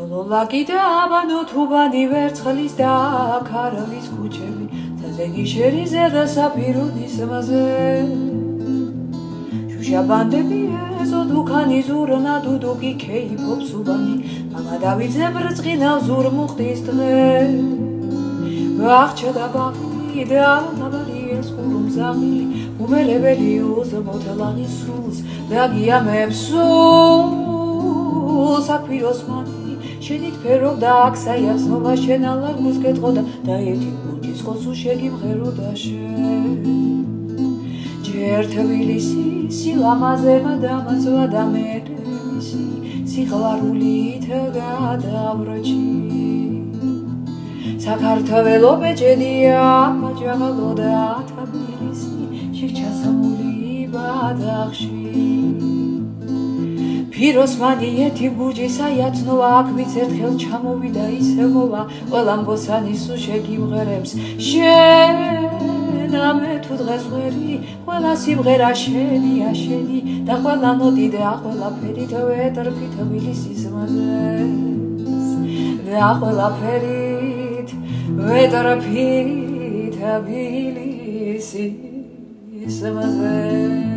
ლოლაკი და აბანო თუბანი ვერცხლის და ქარალის ქუჩები თაზეგი შერიზე და საფიროდის მაზე შუშა ბანდები ეზო დუქანი ზურნა დუდუკი ქეიფობს უბანი მამა დავიძე ბრწყინავს ზურ მუხტის დღე ვახჩა და ბაღი და ნაბარიეს ხურუმზამილი უმელებელი უზმოთლანი სულს დაგიამებს სულს საკვიროს მანი შენით ფერობდა აქ საიაცნობა შენ ალაგმოს გეტყოდა და ერთი გუჯის ხოსუ შეგიმღეროდა შენ ჯერ თბილისი სილამაზემა დამაწვა და მე მისი სიხლარულით გადავრჩი საქართველო ბეჭედია მაჯაღალო და თბილისი შეჩასამული ბადახში ფიროსმანი ერთი ბუჯი საიათნოა აქ ვიც ერთხელ ჩამოვიდა ისე მოვა ყველა მბოსანი სულ შეგიმღერებს შენ ამე თუ დღეს ვერი ყველა სიმღერა შენია შენი და ყველა ნოტი და ყველაფერით ვეტრფი თბილისის მაზეს და ყველაფერით ვეტრფი თბილისის მაზეს